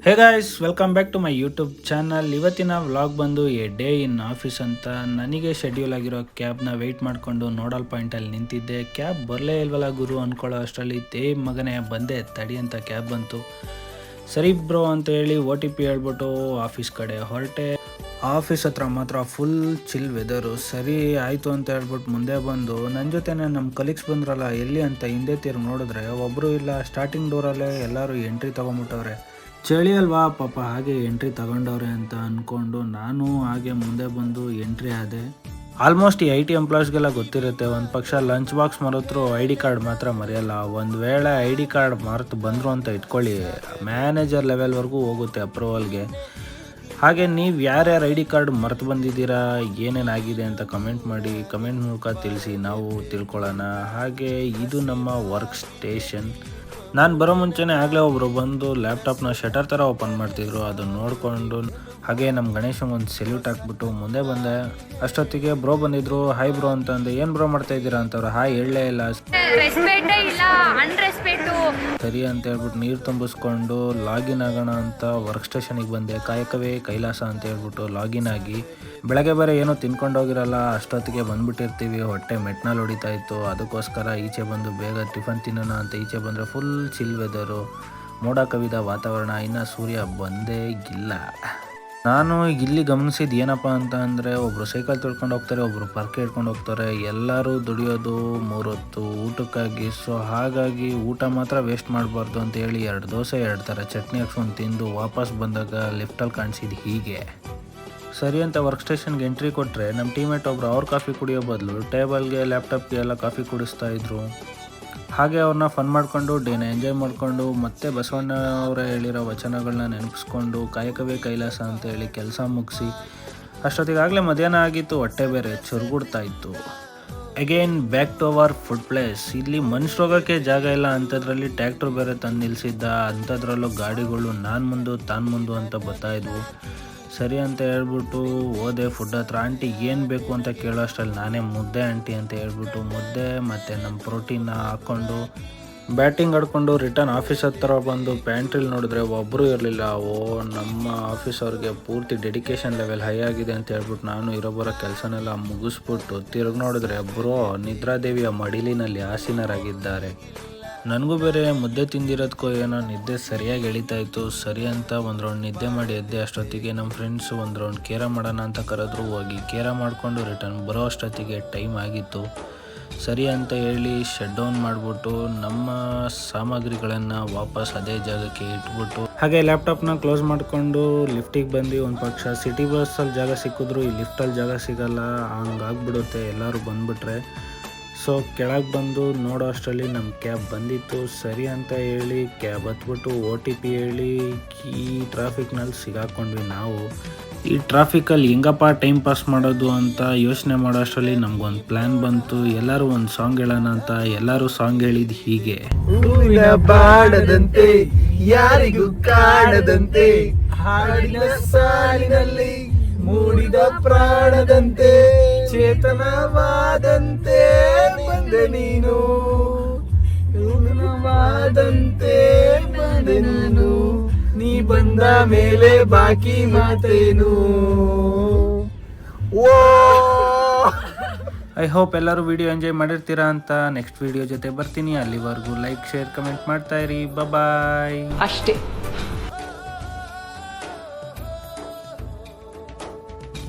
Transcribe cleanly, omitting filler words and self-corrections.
Hey guys, welcome back to my YouTube channel. ಇವತ್ತಿನ vlog ಬಂದು a day in office ಅಂತ. ನನಗೆ schedule ಆಗಿರೋ ಕ್ಯಾಬ್ನ ವೆಯ್ಟ್ ಮಾಡಿಕೊಂಡು ನೋಡಲ್ ಪಾಯಿಂಟಲ್ಲಿ ನಿಂತಿದ್ದೆ. ಕ್ಯಾಬ್ ಬರಲೇ ಇಲ್ವಲ್ಲ ಗುರು ಅಂದ್ಕೊಳ್ಳೋ ಅಷ್ಟರಲ್ಲಿ ಮಗನೇ ಬಂದೆ ತಡಿ ಅಂತ ಕ್ಯಾಬ್ ಬಂತು. ಸರಿ ಬ್ರೋ ಅಂತ ಹೇಳಿ OTP ಹೇಳ್ಬಿಟ್ಟು ಆಫೀಸ್ ಕಡೆ ಹೊರಟೆ. ಆಫೀಸ್ ಹತ್ರ ಮಾತ್ರ ಫುಲ್ ಚಿಲ್ ವೆದರು. ಸರಿ ಆಯಿತು ಅಂತ ಹೇಳ್ಬಿಟ್ಟು ಮುಂದೆ ಬಂದು ನನ್ನ ಜೊತೆನೇ ನಮ್ಮ ಕಲೀಗ್ಸ್ ಬಂದ್ರಲ್ಲ ಎಲ್ಲಿ ಅಂತ ಹಿಂದೆ ತಿರುಗಿ ನೋಡಿದ್ರೆ ಒಬ್ಬರು ಇಲ್ಲ. ಸ್ಟಾರ್ಟಿಂಗ್ ಡೋರಲ್ಲೇ ಎಲ್ಲರೂ ಎಂಟ್ರಿ ತೊಗೊಂಬಿಟ್ಟವ್ರೆ. ಚಳಿ ಅಲ್ವಾ ಪಾಪ, ಹಾಗೆ ಎಂಟ್ರಿ ತಗೊಂಡವ್ರೆ ಅಂತ ಅಂದ್ಕೊಂಡು ನಾನು ಹಾಗೆ ಮುಂದೆ ಬಂದು ಎಂಟ್ರಿ ಆದೆ. ಆಲ್ಮೋಸ್ಟ್ ಈ IT ಎಂಪ್ಲಾಯ್ಸ್ಗೆಲ್ಲ ಗೊತ್ತಿರುತ್ತೆ, ಒಂದು ಪಕ್ಷ ಲಂಚ್ ಬಾಕ್ಸ್ ಮರೆತರು ID ಕಾರ್ಡ್ ಮಾತ್ರ ಮರೆಯಲ್ಲ. ಒಂದು ವೇಳೆ ID ಕಾರ್ಡ್ ಮರೆತು ಬಂದರು ಅಂತ ಇಟ್ಕೊಳ್ಳಿ, ಮ್ಯಾನೇಜರ್ ಲೆವೆಲ್ವರೆಗೂ ಹೋಗುತ್ತೆ ಅಪ್ರೂವಲ್ಗೆ. ಹಾಗೆ ನೀವು ಯಾರ್ಯಾರು ID ಕಾರ್ಡ್ ಮರೆತು ಬಂದಿದ್ದೀರಾ, ಏನೇನಾಗಿದೆ ಅಂತ ಕಮೆಂಟ್ ಮಾಡಿ, ಕಮೆಂಟ್ ಮೂಲಕ ತಿಳಿಸಿ, ನಾವು ತಿಳ್ಕೊಳ್ಳೋಣ. ಹಾಗೆ ಇದು ನಮ್ಮ ವರ್ಕ್ ಸ್ಟೇಷನ್. ನಾನು ಬರೋ ಮುಂಚೆನೇ ಆಗಲೇ ಒಬ್ಬರು ಬಂದು ಲ್ಯಾಪ್ಟಾಪ್ನ ಶಟರ್ ಥರ ಓಪನ್ ಮಾಡ್ತಿದ್ರು. ಅದನ್ನು ನೋಡಿಕೊಂಡು ಹಾಗೆ ನಮ್ಮ ಗಣೇಶಂಗೆ ಒಂದು ಸೆಲ್ಯೂಟ್ ಹಾಕ್ಬಿಟ್ಟು ಮುಂದೆ ಬಂದೆ. ಅಷ್ಟೊತ್ತಿಗೆ ಬ್ರೋ ಬಂದಿದ್ರು. ಹಾಯ್ ಬ್ರೋ ಅಂತಂದೆ. ಏನು ಬ್ರೋ ಮಾಡ್ತಾ ಇದ್ದೀರಾ ಅಂತವ್ರು. ಹಾಯ್ ಹೇಳಲೇ ಇಲ್ಲ. ಸರಿ ಅಂತ ಹೇಳ್ಬಿಟ್ಟು ನೀರು ತುಂಬಿಸ್ಕೊಂಡು ಲಾಗಿನ್ ಆಗೋಣ ಅಂತ ವರ್ಕ್ ಸ್ಟೇಷನಿಗೆ ಬಂದೆ. ಕಾಯಕವೇ ಕೈಲಾಸ ಅಂತ ಹೇಳ್ಬಿಟ್ಟು ಲಾಗಿನ್ ಆಗಿ, ಬೆಳಗ್ಗೆ ಬೇರೆ ಏನೋ ತಿನ್ಕೊಂಡು ಹೋಗಿರಲ್ಲ, ಅಷ್ಟೊತ್ತಿಗೆ ಬಂದ್ಬಿಟ್ಟಿರ್ತೀವಿ. ಹೊಟ್ಟೆ ಮೆಟ್ನಲ್ಲಿ ಹೊಡಿತಾ ಇತ್ತು. ಅದಕ್ಕೋಸ್ಕರ ಈಚೆ ಬಂದು ಬೇಗ ಟಿಫನ್ ತಿನ್ನೋಣ ಅಂತ ಈಚೆ ಬಂದರೆ ಫುಲ್ ಚಿಲ್ ವೆದರು, ಮೋಡ ಕವಿದ ವಾತಾವರಣ. ಇನ್ನು ಸೂರ್ಯ ಬಂದೇ ಇಲ್ಲ. ನಾನು ಇಲ್ಲಿ ಗಮನಿಸಿದ್ದು ಏನಪ್ಪ ಅಂತ ಅಂದರೆ, ಒಬ್ಬರು ಸೈಕಲ್ ತೊಳ್ಕೊಂಡು ಹೋಗ್ತಾರೆ, ಒಬ್ಬರು ಪರ್ಕೆ ಇಟ್ಕೊಂಡು ಹೋಗ್ತಾರೆ. ಎಲ್ಲರೂ ದುಡಿಯೋದು 3 ಹೊತ್ತು ಊಟಕ್ಕಾಗಿ. ಸೊ ಹಾಗಾಗಿ ಊಟ ಮಾತ್ರ ವೇಸ್ಟ್ ಮಾಡಬಾರ್ದು ಅಂತ ಹೇಳಿ 2 ದೋಸೆ 2 ಥರ ಚಟ್ನಿ ಹಾಕ್ಸ್ಕೊಂಡು ತಿಂದು ವಾಪಸ್ ಬಂದಾಗ ಲೆಫ್ಟಲ್ಲಿ ಕಾಣಿಸಿದ್ದು ಹೀಗೆ. ಸರಿ ಅಂತ ವರ್ಕ್ ಸ್ಟೇಷನ್ಗೆ ಎಂಟ್ರಿ ಕೊಟ್ಟರೆ ನಮ್ಮ ಟೀಮೇಟ್ ಒಬ್ಬರು ಅವ್ರ ಕಾಫಿ ಕುಡಿಯೋ ಬದಲು ಟೇಬಲ್ಗೆ ಲ್ಯಾಪ್ಟಾಪ್ಗೆ ಎಲ್ಲ ಕಾಫಿ ಕುಡಿಸ್ತಾ ಇದ್ರು. ಹಾಗೆ ಅವ್ರನ್ನ ಫನ್ ಮಾಡಿಕೊಂಡು ಡೇನ ಎಂಜಾಯ್ ಮಾಡಿಕೊಂಡು ಮತ್ತೆ ಬಸವಣ್ಣ ಅವರ ಹೇಳಿರೋ ವಚನಗಳನ್ನ ನೆನಪಿಸ್ಕೊಂಡು ಕಾಯಕವೇ ಕೈಲಾಸ ಅಂತ ಹೇಳಿ ಕೆಲಸ ಮುಗಿಸಿ ಅಷ್ಟೊತ್ತಿಗಾಗಲೇ ಮಧ್ಯಾಹ್ನ ಆಗಿತ್ತು. ಹೊಟ್ಟೆ ಬೇರೆ ಚುರುಗುಡ್ತಾ ಇತ್ತು. Again back to our food place. ಇಲ್ಲಿ ಮನುಷ್ಯರು ಹೋಗೋಕ್ಕೆ ಜಾಗ ಇಲ್ಲ ಅಂಥದ್ರಲ್ಲಿ ಟ್ಯಾಕ್ಟ್ರ್ ಬೇರೆ ತಂದು ನಿಲ್ಲಿಸಿದ್ದ. ಅಂಥದ್ರಲ್ಲೂ ಗಾಡಿಗಳು ನಾನು ಮುಂದು ಅಂತ ಬರ್ತಾಯಿದ್ವು. ಸರಿ ಅಂತ ಹೇಳ್ಬಿಟ್ಟು ಹೋದೆ ಫುಡ್ ಹತ್ರ. ಆಂಟಿ ಏನು ಬೇಕು ಅಂತ ಕೇಳೋ ಅಷ್ಟರಲ್ಲಿ ನಾನೇ ಮುದ್ದೆ ಆಂಟಿ ಅಂತ ಹೇಳ್ಬಿಟ್ಟು ಮುದ್ದೆ ಮತ್ತು ನಮ್ಮ ಪ್ರೋಟೀನ್ನ ಹಾಕ್ಕೊಂಡು ಬ್ಯಾಟಿಂಗ್ ಆಡ್ಕೊಂಡು ರಿಟರ್ನ್ ಆಫೀಸ್ ಹತ್ರ ಬಂದು ಪ್ಯಾಂಟ್ರಿಲಿ ನೋಡಿದ್ರೆ ಒಬ್ಬರು ಇರಲಿಲ್ಲ. ನಮ್ಮ ಆಫೀಸ್ ಅವ್ರಿಗೆ ಪೂರ್ತಿ ಡೆಡಿಕೇಶನ್ ಲೆವೆಲ್ ಹೈ ಆಗಿದೆ ಅಂತ ಹೇಳ್ಬಿಟ್ಟು ನಾನು ಇರೋಬರೋ ಕೆಲಸನೆಲ್ಲ ಮುಗಿಸ್ಬಿಟ್ಟು ತಿರುಗಿ ನೋಡಿದ್ರೆ ಬ್ರೋ ನಿದ್ರಾದೇವಿಯ ಮಡಿಲಿನಲ್ಲಿ ಆಸೀನರಾಗಿದ್ದಾರೆ. ನನಗೂ ಬೇರೆ ಮುದ್ದೆ ತಿಂದಿರೋದಕ್ಕೋ ಏನೋ ನಿದ್ದೆ ಸರಿಯಾಗಿ ಎಳಿತಾ ಇತ್ತು. ಸರಿ ಅಂತ ಒಂದು ರೌಂಡ್ ನಿದ್ದೆ ಮಾಡಿ ಎದ್ದೆ. ಅಷ್ಟೊತ್ತಿಗೆ ನಮ್ಮ ಫ್ರೆಂಡ್ಸು ಒಂದು ರೌಂಡ್ ಕೇರ ಮಾಡೋಣ ಅಂತ ಕರೆದ್ರು. ಹೋಗಿ ಕೇರ ಮಾಡಿಕೊಂಡು ರಿಟರ್ನ್ ಬರೋ ಅಷ್ಟೊತ್ತಿಗೆ ಟೈಮ್ ಆಗಿತ್ತು. ಸರಿ ಅಂತ ಹೇಳಿ ಶಟ್ ಡೌನ್ ಮಾಡಿಬಿಟ್ಟು ನಮ್ಮ ಸಾಮಗ್ರಿಗಳನ್ನು ವಾಪಸ್ ಅದೇ ಜಾಗಕ್ಕೆ ಇಟ್ಬಿಟ್ಟು ಹಾಗೆ ಲ್ಯಾಪ್ಟಾಪ್ನ ಕ್ಲೋಸ್ ಮಾಡಿಕೊಂಡು ಲಿಫ್ಟಿಗೆ ಬಂದು, ಒಂದು ಪಕ್ಷ ಸಿಟಿ ಬಸ್ಸಲ್ಲಿ ಜಾಗ ಸಿಕ್ಕಿದ್ರು ಈ ಲಿಫ್ಟಲ್ಲಿ ಜಾಗ ಸಿಗಲ್ಲ, ಹಂಗಾಗ್ಬಿಡುತ್ತೆ ಎಲ್ಲರೂ ಬಂದುಬಿಟ್ರೆ. ಸೊ ಕೆಳಗೆ ಬಂದು ನೋಡೋ ಅಷ್ಟರಲ್ಲಿ ನಮ್ಮ ಕ್ಯಾಬ್ ಬಂದಿತ್ತು. ಸರಿ ಅಂತ ಹೇಳಿ ಕ್ಯಾಬ್ ಹತ್ಬಿಟ್ಟು OTP ಹೇಳಿ ಈ ಟ್ರಾಫಿಕ್ನಲ್ಲಿ ಸಿಗಾಕೊಂಡ್ವಿ ನಾವು. ಈ ಟ್ರಾಫಿಕಲ್ಲಿ ಹೆಂಗಪ್ಪ ಟೈಮ್ ಪಾಸ್ ಮಾಡೋದು ಅಂತ ಯೋಚನೆ ಮಾಡೋ ಅಷ್ಟರಲ್ಲಿ ನಮಗೊಂದು ಪ್ಲ್ಯಾನ್ ಬಂತು. ಎಲ್ಲರೂ ಒಂದು ಸಾಂಗ್ ಹೇಳೋಣ ಅಂತ ಎಲ್ಲರೂ ಸಾಂಗ್ ಹೇಳಿದ್ದು ಹೀಗೆ. ಹೂವಿನ ಬಾಡದಂತೆ ಯಾರಿಗೂ ಕಾಣದಂತೆ ಹಾಡಿನ ಸಾಲಿನಲ್ಲಿ ಮೂಡಿದ ಪ್ರಾಣದಂತೆ ಚೇತನವಾದಂತೆ ಬಂದೆ ನೀನು, ಚೇತನವಾದಂತೆ ಬಂದೆ ನಾನು, ನೀ ಬಂದ ಮೇಲೆ ಬಾಕಿ ಮಾತೇನು. ಐ ಹೋಪ್ ಎಲ್ಲರೂ ವಿಡಿಯೋ ಎಂಜಾಯ್ ಮಾಡಿರ್ತೀರಾ ಅಂತ. ನೆಕ್ಸ್ಟ್ ವಿಡಿಯೋ ಜೊತೆ ಬರ್ತೀನಿ. ಅಲ್ಲಿವರೆಗೂ ಲೈಕ್, ಶೇರ್, ಕಮೆಂಟ್ ಮಾಡ್ತಾ ಇರಿ. ಬಾಯ್ ಅಷ್ಟೇ.